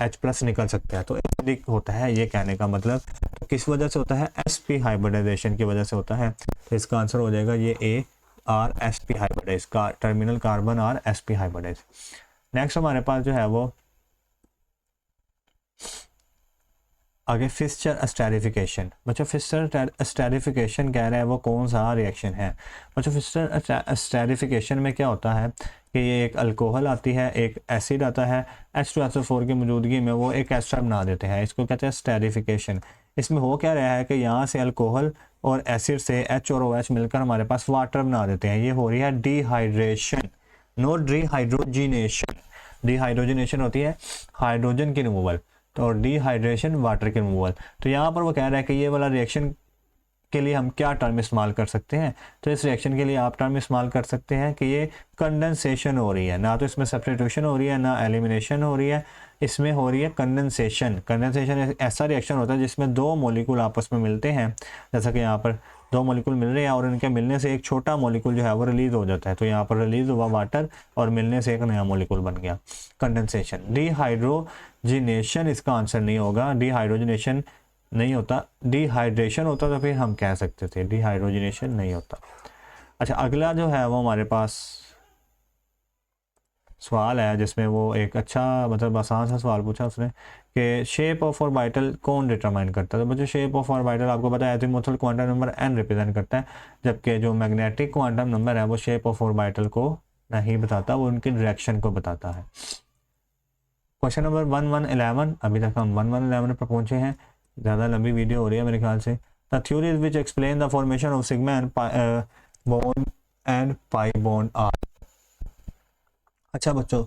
H+ निकल सकता है, तो एसिडिक होता है, ये कहने का मतलब। तो किस वजह से होता है, sp हाइब्रिडाइजेशन की वजह से होता है। तो इसका आंसर हो जाएगा ये A आर sp हाइब्रिडाइज का, terminal carbon are sp hybridise. Next हमारे पास जो है वो आगे फिस्चर एस्टेरिफिकेशन। बच्चों फिस्चर एस्टेरिफिकेशन कह रहा है वो कौन सा रिएक्शन है। बच्चों फिस्चर एस्टेरिफिकेशन में क्या होता है कि ये एक अल्कोहल आती है, एक एसिड आता है, H2SO4 की मौजूदगी में वो एक एस्टर बना देते हैं, इसको कहते हैं एस्टेरिफिकेशन। इसमें हो क्या रहा है कि यहाँ से अल्कोहल और एसिड से H और OH मिलकर हमारे पास वाटर बना देते हैं, ये हो रही है डिहाइड्रेशन, नॉट डिहाइड्रोजिनेशन। डिहाइड्रोजिनेशन होती है हाइड्रोजन की रिमूवल, तो और डिहाइड्रेशन वाटर की रिमूवल। तो यहाँ पर वो कह रहा है कि ये वाला रिएक्शन के लिए हम क्या टर्म इस्तेमाल कर सकते हैं। तो इस रिएक्शन के लिए आप टर्म इस्तेमाल कर सकते हैं कि ये कंडेंसेशन हो रही है, ना तो इसमें सब्स्टिट्यूशन हो रही है ना एलिमिनेशन हो रही है, इसमें हो रही है कंडेंसेशन। कंडेंसेशन ऐसा रिएक्शन होता है जिसमें दो मॉलिक्यूल आपस में मिलते हैं, जैसा कि यहाँ पर दो मॉलिक्यूल मिल रहे हैं और इनके मिलने से एक छोटा मॉलिक्यूल जो है वो रिलीज हो जाता है। तो यहाँ पर रिलीज हुआ वाटर और मिलने से एक नया मॉलिक्यूल बन गया, कंडेंसेशन। डिहाइड्रोजिनेशन इसका आंसर नहीं होगा, डिहाइड्रोजिनेशन नहीं होता, डिहाइड्रेशन होता तो फिर हम कह सकते थे, डिहाइड्रोजिनेशन नहीं होता। अच्छा, अगला जो है वो हमारे पास सवाल है जिसमें वो एक अच्छा मतलब आसान सा सवाल पूछा उसने कि शेप ऑफ ऑर्बिटल कौन डिटरमाइन करता है। तो बच्चों शेप ऑफ ऑर्बिटल आपको पता है azimuthal quantum number n represent करता है, जबकि जो मैग्नेटिक क्वांटम नंबर है वो शेप ऑफ ऑर्बिटल को नहीं बताता, वो उनकी डायरेक्शन को बताता है। क्वेश्चन नंबर 1111, अभी तक हम 1111 पर पहुंचे हैं, ज़्यादा लंबी वीडियो हो रही है मेरे ख्याल से। The theories which explain the formation of sigma and bond and pi bond are. अच्छा बच्चों,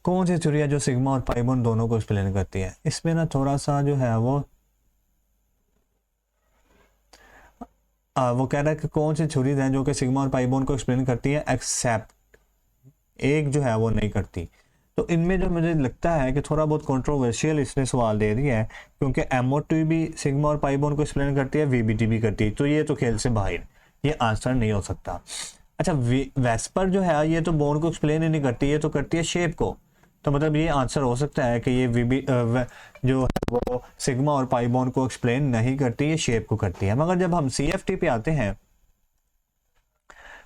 कौन सी थ्योरी है जो सिग्मा और पाई बॉन्ड दोनों को एक्सप्लेन करती है। इसमें ना थोड़ा सा जो है वो कह रहा है कि कौन सी थ्योरीज हैं जो कि सिग्मा और पाई बॉन्ड को एक्सप्लेन करती है, एक्सेप्ट एक जो है वो नहीं करती। तो इनमें जो मुझे लगता है कि थोड़ा बहुत कंट्रोवर्शियल इसने सवाल दे दिया है, क्योंकि MO2 भी सिग्मा और पाई बॉन्ड को एक्सप्लेन करती है, VBT भी करती है, तो ये तो खेल से बाहर, ये आंसर नहीं हो सकता। अच्छा, वेस्पर जो है ये तो बॉन्ड को एक्सप्लेन ही नहीं करती, ये तो करती है शेप को, तो मतलब ये आंसर हो सकता है कि ये जो है वो सिग्मा और पाई बॉन्ड को एक्सप्लेन नहीं करती, ये शेप को करती है। मगर जब हम CFT पे आते हैं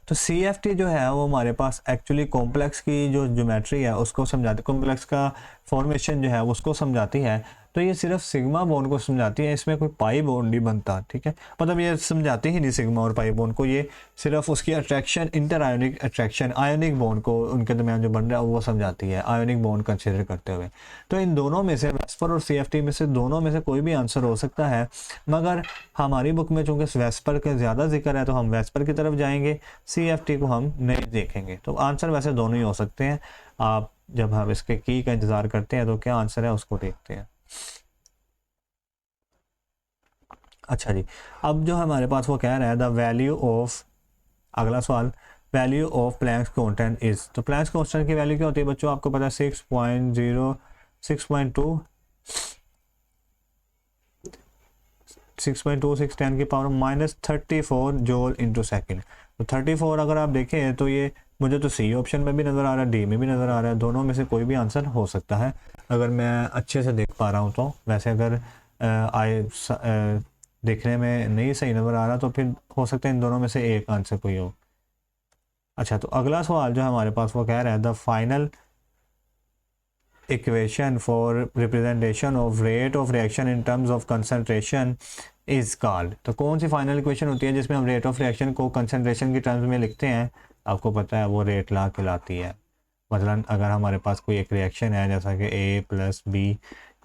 तो CFT जो है वो हमारे पास एक्चुअली कॉम्प्लेक्स की जो ज्योमेट्री है उसको समझाती, कॉम्प्लेक्स का फॉर्मेशन जो है उसको समझाती है। तो ये सिर्फ सिग्मा बॉन्ड को समझाती है, इसमें कोई पाई बॉन्ड नहीं बनता, ठीक है। मतलब ये समझाती ही नहीं सिग्मा और पाई बॉन्ड को, ये सिर्फ उसकी attraction, inter ionic attraction, ionic bond को उनके दरमियान जो बन रहा है वो समझाती है, आयोनिक बॉन्ड कंसिडर करते हुए। तो इन दोनों में से, वेस्पर और CFT में से, दोनों में से कोई भी आंसर हो सकता है, मगर हमारी बुक में चूंकि वेस्पर का ज़्यादा जिक्र है तो हम वेस्पर की तरफ जाएंगे, CFT को हम नहीं देखेंगे। तो आंसर वैसे दोनों ही हो सकते हैं। आप जब हम इसके की का इंतज़ार करते हैं तो क्या आंसर है उसको देखते हैं। अच्छा जी, अब जो हमारे पास वो कह रहा है द वैल्यू ऑफ, अगला सवाल, value of Planck's constant is. तो प्लैंक्स कांस्टेंट की वैल्यू क्या होती है बच्चों, आपको पता है 6.0 6.2 6.2 610 की पावर -34 जूल इंटू सेकेंड। तो 34 अगर आप देखें तो ये मुझे तो सी ऑप्शन में भी नज़र आ रहा है, डी में भी नज़र आ रहा है, दोनों में से कोई भी आंसर हो सकता है अगर मैं अच्छे से देख पा रहा हूँ तो। वैसे अगर देखने में नहीं सही नज़र आ रहा तो फिर हो सकता है इन दोनों में से एक आंसर कोई हो। अच्छा, तो अगला सवाल जो हमारे पास वो कह रहा है the final equation for representation of rate of reaction in terms of concentration is called. तो कौन सी फाइनल इक्वेशन होती है जिसमें हम रेट ऑफ रिएक्शन को कंसंट्रेशन की टर्म्स में लिखते हैं, आपको पता है वो रेट लॉ कहलाती है। मतलब अगर हमारे पास कोई एक रिएक्शन है जैसा कि A + B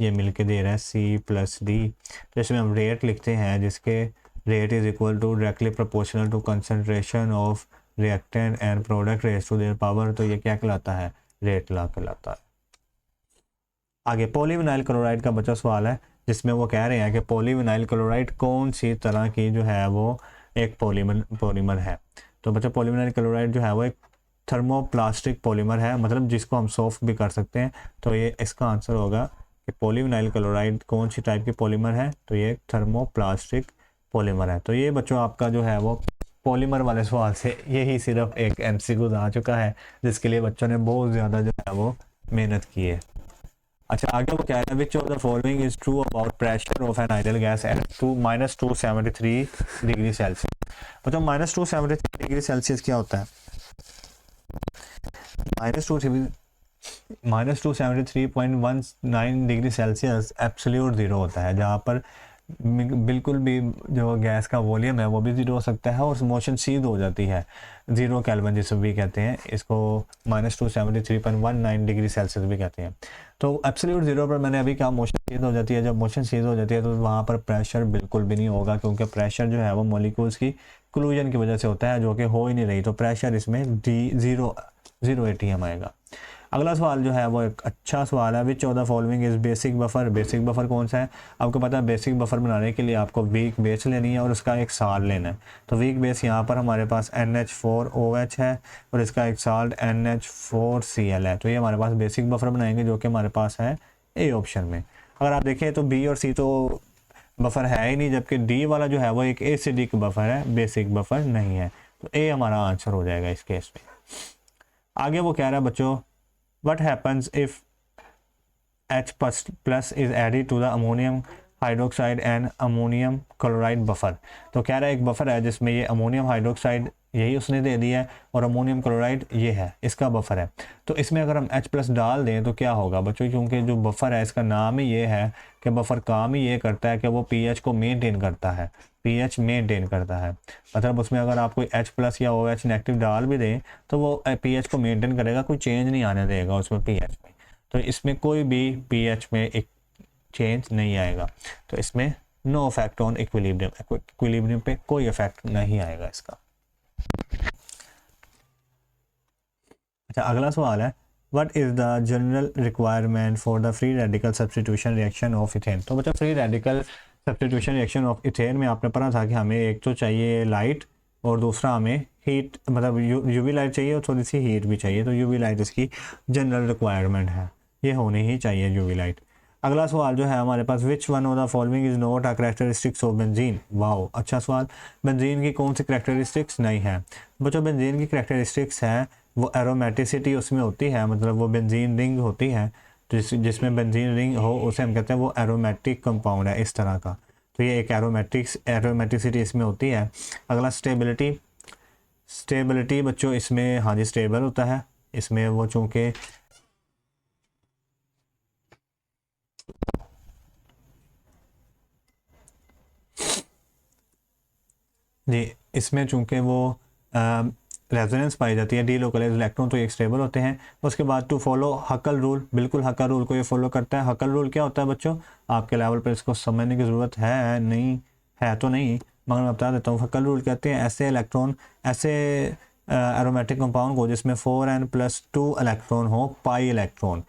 ये मिलके दे रहा है C + D, तो इसमें हम रेट लिखते हैं जिसके rate is equal to directly proportional to concentration of reactant and product raise to their power. तो ये क्या कहलाता है, रेट लॉ कहलाता है। आगे पॉलीविनाइल क्लोराइड का बचा सवाल है जिसमें वो कह रहे हैं कि पॉलीविनाइल क्लोराइड कौन सी तरह की जो है वो एक पॉलीमर है। तो बच्चा पॉलीविनाइल क्लोराइड जो है वो एक थर्मोप्लास्टिक पॉलीमर है, मतलब जिसको हम सॉफ्ट भी कर सकते हैं। तो ये इसका आंसर होगा कि पॉलीविनाइल क्लोराइड कौन सी टाइप की पॉलीमर है, तो ये एक थर्मोप्लास्टिक पॉलीमर है। तो ये बच्चों आपका जो है वो पॉलीमर वाले सवाल से यही सिर्फ एक MCQ आ चुका है जिसके लिए बच्चों ने बहुत ज़्यादा जो है वो मेहनत की है। अच्छा, आगे वो क्या है, विच of the following is true about pressure of an ideal gas at -273 degree Celsius. मतलब -273 डिग्री सेल्सियस क्या होता है, -273.19 डिग्री सेल्सियस एब्सोल्यूट ज़ीरो होता है, जहाँ पर बिल्कुल भी जो गैस का वॉल्यूम है वो भी ज़ीरो हो सकता है और मोशन सीध हो जाती है, 0 केल्विन जिसे भी कहते हैं, इसको -273.19 डिग्री सेल्सियस भी कहते हैं। तो एब्सोल्यूट ज़ीरो पर मैंने अभी कहा मोशन सीध हो जाती है, जब मोशन सीध हो जाती है तो वहाँ पर प्रेशर बिल्कुल भी नहीं होगा, क्योंकि प्रेशर जो है वो मॉलिक्यूल्स की कोलिजन की वजह से होता है जो कि हो ही नहीं रही, तो प्रेशर इसमें ज़ीरो ATM आएगा। अगला सवाल जो है वो एक अच्छा सवाल है, विच of the following is basic buffer. Basic buffer कौन सा है, आपको पता है बेसिक बफर बनाने के लिए आपको वीक बेस लेनी है और उसका एक साल्ट लेना है। तो वीक बेस यहाँ पर हमारे पास NH4OH है और इसका एक साल्ट NH4Cl है। तो ये हमारे पास बेसिक बफर बनाएंगे जो कि हमारे पास है A ऑप्शन में। अगर आप देखें तो B और C तो बफर है ही नहीं, जबकि D वाला जो है वो एक एसिडिक बफर है, बेसिक बफर नहीं है। तो A हमारा आंसर हो जाएगा इस केस में। आगे वो कह रहा है बच्चों, what happens if H plus is added to the ammonium hydroxide and ammonium chloride buffer. तो कह रहा है एक बफर है जिसमें ये अमोनियम हाइड्रोक्साइड यही उसने दे दिया है और अमोनियम क्लोराइड ये है, इसका बफर है। तो इसमें अगर हम H+ डाल दें तो क्या होगा बच्चों, क्योंकि जो बफर है इसका नाम ही ये है कि बफर काम ही ये करता है कि वो pH को मेंटेन करता है, pH मेंटेन करता है। मतलब उसमें अगर आप कोई H+ या OH नेगेटिव डाल भी दें तो वो pH को मेंटेन करेगा, कोई चेंज नहीं आने देगा उसमें pH में। तो इसमें कोई भी pH में एक चेंज नहीं आएगा, तो इसमें no effect on equilibrium, equilibrium पे कोई इफेक्ट नहीं आएगा इसका। अच्छा, अगला सवाल है, what is the general requirement for the free radical substitution reaction of ethane. तो बच्चा free radical substitution reaction of ethane में आपने पढ़ा था कि हमें एक तो चाहिए लाइट और दूसरा हमें हीट, मतलब यूवी लाइट चाहिए और थोड़ी सी हीट भी चाहिए। तो यूवी लाइट इसकी जनरल रिक्वायरमेंट है, ये होनी ही चाहिए यूवी लाइट। अगला सवाल जो है हमारे पास, which one of the following is not a characteristics of benzene. Wow, अच्छा सवाल। बेंजीन की कौन सी कैरेक्टरिस्टिक्स नहीं है बच्चों, बेंजीन की कैरेक्टरिस्टिक्स है वो एरोमेटिसिटी उसमें होती है, मतलब वो बेंजीन रिंग होती है, तो जिसमें बेंजीन रिंग हो उसे हम कहते हैं वो एरोमेटिक कंपाउंड है इस तरह का। तो ये एक एरोमेटिसिटी इसमें होती है। अगला स्टेबिलिटी, स्टेबिलिटी बच्चों इसमें हाँ जी स्टेबल होता है, इसमें वो चूँकि जी, इसमें चूंकि वो रेजोनेंस पाई जाती है डीलोकलाइज इलेक्ट्रॉन, तो ये स्टेबल होते हैं। उसके बाद टू फॉलो हकल रूल, बिल्कुल हकल रूल को ये फॉलो करता है। हकल रूल क्या होता है बच्चों, आपके लेवल पर इसको समझने की ज़रूरत है नहीं, है तो नहीं, मगर मैं बता देता हूँ। हकल रूल कहते हैं ऐसे इलेक्ट्रॉन, ऐसे एरोमेटिक कंपाउंड को जिसमें 4n+2 इलेक्ट्रॉन हो, पाई इलेक्ट्रॉन,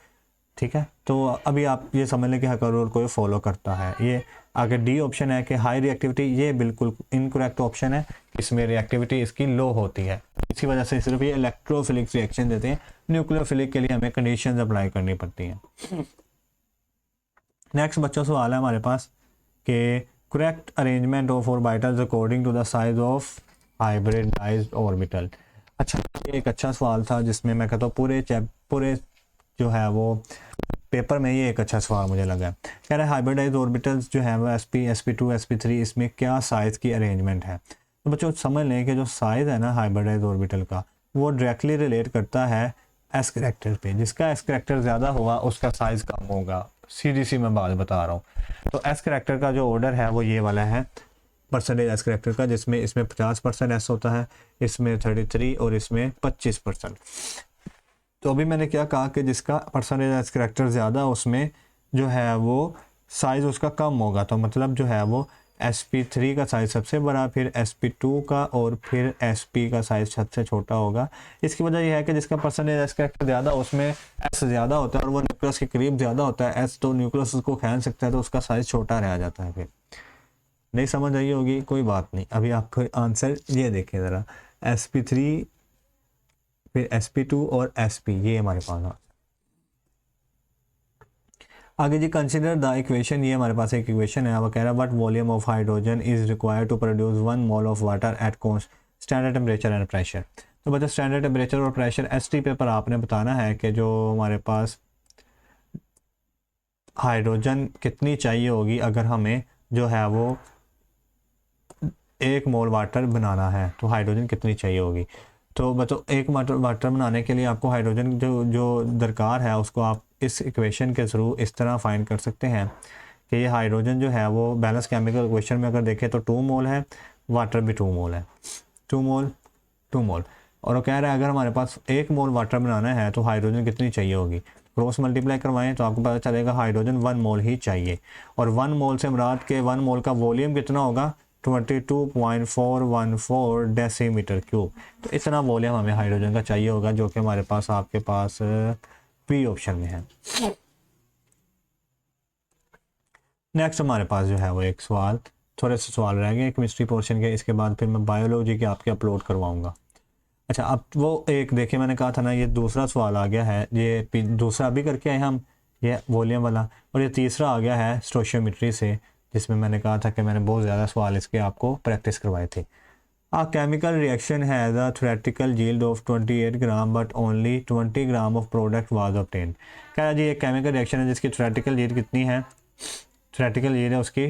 ठीक है। तो अभी आप ये समझ लें कि हकल रूल को ये फॉलो करता है। ये आगे डी ऑप्शन है कि हाई रिएक्टिविटी, ये बिल्कुल इनकरेक्ट ऑप्शन है, इसमें रिएक्टिविटी इसकी लो होती है, इसी वजह से सिर्फ ये इलेक्ट्रोफिलिक रिएक्शन देते हैं। न्यूक्लियोफिलिक के लिए हमें कंडीशंस अप्लाई करनी पड़ती हैं। नेक्स्ट बच्चों सवाल है हमारे पास कि correct arrangement of orbitals according to the size of hybridized orbital. अच्छा, ये एक अच्छा सवाल था जिसमें मैं कहता हूँ पूरे जो है वो पेपर में ये एक अच्छा सवाल मुझे लगा। कह रहा है हाइब्रिडाइज ऑर्बिटल्स जो है वो sp sp2 sp3 इसमें क्या साइज़ की अरेंजमेंट है। तो बच्चों समझ लें कि जो साइज़ है ना हाइब्रिडाइज ऑर्बिटल का, वो डायरेक्टली रिलेट करता है एस करेक्टर पे। जिसका एस करेक्टर ज़्यादा होगा उसका साइज़ कम होगा, सीधी सी मैं बात बता रहा हूँ। तो एस करेक्टर का जो ऑर्डर है वो ये वाला है परसेंटेज एस करेक्टर का, जिसमें इसमें 50% एस होता है, इसमें 33 और इसमें 25%। तो अभी मैंने क्या कहा कि जिसका परसेंटेज एस करेक्टर ज़्यादा उसमें जो है वो साइज़ उसका कम होगा। तो मतलब जो है वो sp3 का साइज़ सबसे बड़ा, फिर sp2 का, और फिर sp का साइज़ सबसे छोटा होगा। इसकी वजह यह है कि जिसका परसेंटेज एस करेक्टर ज़्यादा उसमें s ज़्यादा होता है और वो न्यूक्लियस के करीब ज़्यादा होता है। s तो न्यूक्लियस उसको खींच सकता है, तो उसका साइज़ छोटा रह जाता है। फिर नहीं समझ आई होगी, कोई बात नहीं। अभी आपको आंसर ये देखें ज़रा, sp3 फिर sp2 और sp, ये हमारे पास है। आगे जी कंसिडर द इक्वेशन, ये हमारे पास एक इक्वेशन है। वो कह रहा है what volume of hydrogen is required to produce 1 mole of water at standard temperature and pressure. तो बच्चा स्टैंडर्ड टेम्परेचर और प्रेशर ST पेपर आपने बताना है कि जो हमारे पास हाइड्रोजन कितनी चाहिए होगी अगर हमें जो है वो 1 मोल वाटर बनाना है, तो हाइड्रोजन कितनी चाहिए होगी। तो बच्चों 1 वाटर बनाने के लिए आपको हाइड्रोजन जो दरकार है उसको आप इस इक्वेशन के थ्रू इस तरह फाइंड कर सकते हैं कि ये हाइड्रोजन जो है वो बैलेंस केमिकल इक्वेशन में अगर देखें तो 2 मोल है, वाटर भी 2 मोल है, 2 मोल 2 मोल। और वो कह रहा है अगर हमारे पास 1 मोल वाटर बनाना है तो हाइड्रोजन कितनी चाहिए होगी। क्रॉस मल्टीप्लाई करवाएं तो आपको पता चलेगा हाइड्रोजन 1 मोल ही चाहिए। और 1 मोल से मुराद के 1 मोल का वॉल्यूम कितना होगा, 22.414 डेसीमीटर क्यूब। तो इतना वॉल्यूम हमें हाइड्रोजन का चाहिए होगा, जो कि हमारे पास आपके पास बी ऑप्शन में है। नेक्स्ट हमारे पास जो है वो एक सवाल, थोड़े से सवाल रह गए केमिस्ट्री पोर्शन के, इसके बाद फिर मैं बायोलॉजी के आपके अपलोड करवाऊंगा। अच्छा, अब वो एक देखिए मैंने कहा था ना, ये दूसरा सवाल आ गया है, ये दूसरा अभी करके आए हम, ये वॉल्यूम वाला, और ये तीसरा आ गया है स्टोशियोमेट्री से, जिसमें मैंने कहा था कि मैंने बहुत ज़्यादा सवाल इसके आपको प्रैक्टिस करवाए थे। A chemical reaction has a theoretical yield of 28 gram but only 20 gram of product was obtained। कह रहा जी एक केमिकल रिएक्शन है जिसकी theoretical yield कितनी है, theoretical yield है उसकी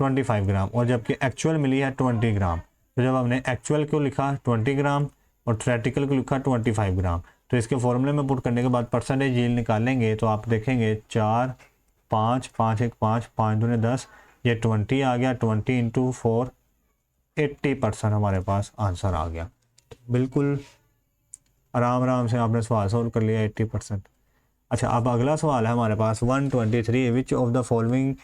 25 ग्राम, और जबकि एक्चुअल मिली है 20 ग्राम। तो जब हमने एक्चुअल को लिखा 20 ग्राम और theoretical को लिखा 25 ग्राम, तो इसके फॉर्मूले में पुट करने के बाद परसेंटेज यील्ड निकालेंगे तो आप देखेंगे 4 5 5 1 5 5 दूने 10, ये 20 आ गया, 20 इंटू 4 80% हमारे पास आंसर आ गया। बिल्कुल आराम से आपने सवाल सॉल्व कर लिया 80%। अच्छा, अब अगला सवाल है हमारे पास 123, which of the following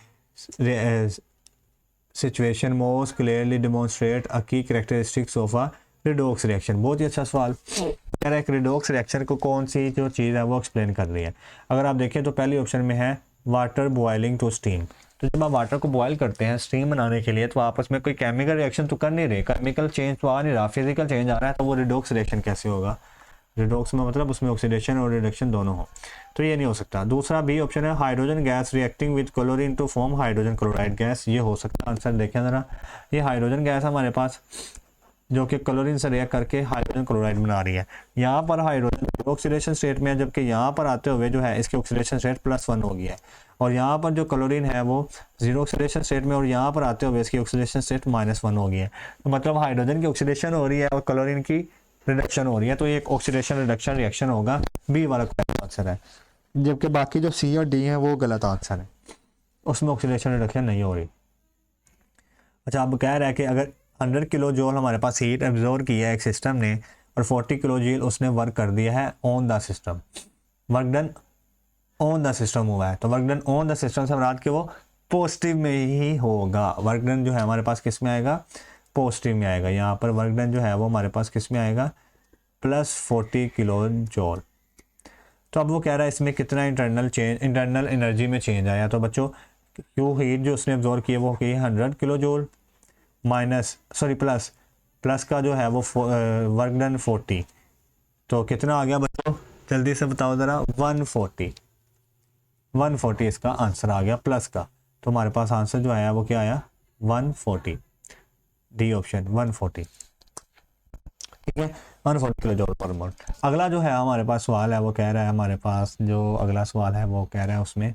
situation most clearly demonstrate a key characteristics of a redox reaction. बहुत ही अच्छा सवाल। कह रहा है एक रिडॉक्स रिएक्शन को कौन सी जो चीज़ है वो एक्सप्लेन कर रही है। अगर आप देखें तो पहली ऑप्शन में है वाटर बॉइलिंग टू स्टीम। तो जब आप वाटर को बॉयल करते हैं स्टीम बनाने के लिए, तो आपस में कोई केमिकल रिएक्शन तो कर नहीं रहे, केमिकल चेंज तो आ नहीं रहा, फिजिकल चेंज आ रहा है, तो वो रिडॉक्स रिएक्शन कैसे होगा। रिडॉक्स में मतलब उसमें ऑक्सीडेशन और रिडक्शन दोनों हो, तो ये नहीं हो सकता। दूसरा बी ऑप्शन है hydrogen gas reacting with chlorine to form hydrogen chloride gas, ये हो सकता है। आंसर देखें ज़रा, ये हाइड्रोजन गैस हमारे पास जो कि क्लोरीन से रिएक्ट करके हाइड्रोजन क्लोराइड बना रही है। यहाँ पर हाइड्रोजन ऑक्सीडेशन स्टेट में है, जबकि यहाँ पर आते हुए जो है इसकी ऑक्सीडेशन स्टेट +1 हो गया है, और यहाँ पर जो क्लोरीन है वो 0 ऑक्सीडेशन स्टेट में, और यहाँ पर आते हुए इसकी ऑक्सीडेशन स्टेट -1 हो गया है। तो मतलब हाइड्रोजन की ऑक्सीडेशन हो रही है और क्लोरीन की रिडक्शन हो रही है, तो ये एक ऑक्सीडेशन रिडक्शन रिएक्शन होगा, बी वाला करेक्ट आंसर है। जबकि बाकी जो सी और डी है वो गलत आंसर है, उसमें ऑक्सीडेशन रिडक्शन नहीं हो रही। अच्छा, अब कह रहा है कि अगर 100 किलो जूल हमारे पास हीट एब्जॉर्ब किया है एक सिस्टम ने, और 40 किलो जूल उसने वर्क कर दिया है on the system. Work done on the system हुआ है, तो work done on the system से मुराद कि वो पॉजिटिव में ही होगा। वर्क डन जो है हमारे पास किस में आएगा, पॉजिटिव में आएगा। यहाँ पर वर्क डन जो है वो हमारे पास किस में आएगा, प्लस 40 किलो जूल। तो अब वो कह रहा है इसमें कितना इंटरनल एनर्जी में चेंज आया। तो बच्चों क्यू हीट जो उसने एब्जॉर्ब की है वो की 100 किलो जूल माइनस प्लस का जो है वो वर्क डन 40, तो कितना आ गया बच्चों, जल्दी से बताओ ज़रा, 140 इसका आंसर आ गया प्लस का। तो हमारे पास आंसर जो आया वो क्या आया, 140, डी ऑप्शन 140। ठीक है, 140 किलो जूल पर मोल। अगला जो है हमारे पास सवाल है वो कह रहा है, हमारे पास जो अगला सवाल है वो कह रहा है उसमें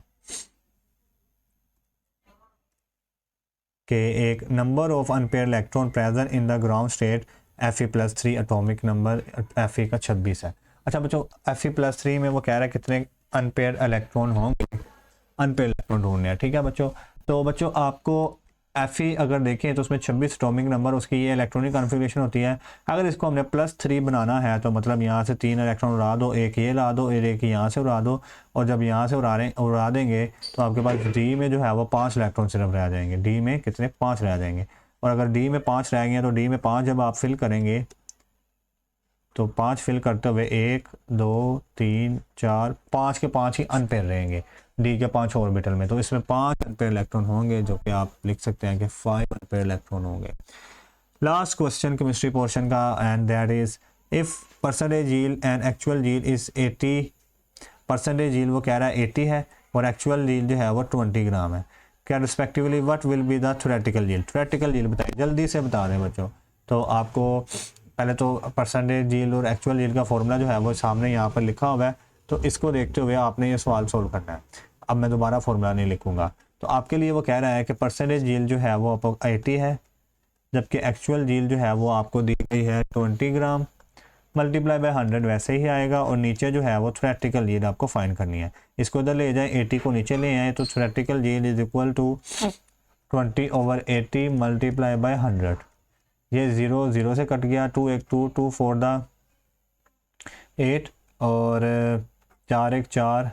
कि एक number of unpaired electron present in the ground state Fe+3 atomic number Fe का 26 है। अच्छा बच्चों, Fe+3 में वो कह रहा है कितने अनपेयर इलेक्ट्रॉन होंगे, अनपेयर इलेक्ट्रॉन ढूंढने हैं। ठीक है बच्चों, तो बच्चों आपको Fe अगर देखें तो उसमें 26 एटॉमिक नंबर उसकी ये इलेक्ट्रॉनिक कॉन्फ़िगरेशन होती है। अगर इसको हमने +3 बनाना है तो मतलब यहाँ से 3 इलेक्ट्रॉन उड़ा दो, एक ये ला दो, एक यहाँ से उड़ा दो, और जब यहाँ से उड़ा देंगे तो आपके पास डी में जो है वो 5 इलेक्ट्रॉन सिर्फ रह जाएंगे। डी में कितने, 5 रह जाएंगे। और अगर डी में 5 रह गए तो डी में 5 जब आप फिल करेंगे तो 5 फिल करते हुए 1 2 3 4 5 के 5 ही अनपेयर रहेंगे डी के 5 ऑर्बिटल में। तो इसमें 5 अनपेयर इलेक्ट्रॉन होंगे, जो कि आप लिख सकते हैं कि 5 अनपेयर इलेक्ट्रॉन होंगे। लास्ट क्वेश्चन केमिस्ट्री पोर्शन का, and that is if percentage yield and actual yield is 80, percentage yield वो कह रहा है 80 है और एक्चुअल यील्ड जो है वो 20 ग्राम है, क्या respectively what will be the theoretical yield. Theoretical yield बताइए, जल्दी से बता दें बच्चों। तो आपको पहले तो परसेंटेज यील्ड और एक्चुअल यील्ड का फॉर्मूला जो है वो सामने यहाँ पर लिखा हुआ है, तो इसको देखते हुए आपने ये सवाल सोल्व करना है। अब मैं दोबारा फॉर्मूला नहीं लिखूंगा। तो आपके लिए वो कह रहा है कि परसेंटेज यील्ड जो है वो आपको 80 है, जबकि एक्चुअल यील्ड जो है वो आपको दी गई है 20 ग्राम, मल्टीप्लाई बाय 100 वैसे ही आएगा, और नीचे जो है वो थ्योरेटिकल यील्ड आपको फाइंड करनी है। इसको इधर ले जाए, 80 को नीचे ले आए, तो theoretical yield is equal to 20/80 multiply by 100। ये 0 0 से कट गया, 2 1 2 2 4 द 8 और 4 1 4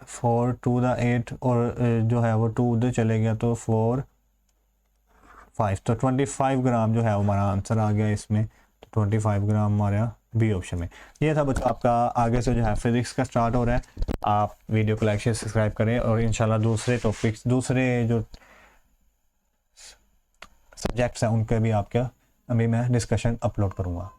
4 2 द 8 और जो है वो 2 उधर चले गया तो 4 5, तो 25 ग्राम जो है हमारा आंसर आ गया इसमें। तो 25 ग्राम हमारा बी ऑप्शन में। ये था बच्चों आपका, आगे से जो है फिजिक्स का स्टार्ट हो रहा है। आप वीडियो को लाइक शेयर सब्सक्राइब करें, और इंशाल्लाह दूसरे टॉपिक्स, दूसरे जो सब्जेक्ट्स हैं उनके भी आपका अभी मैं डिस्कशन अपलोड करूँगा।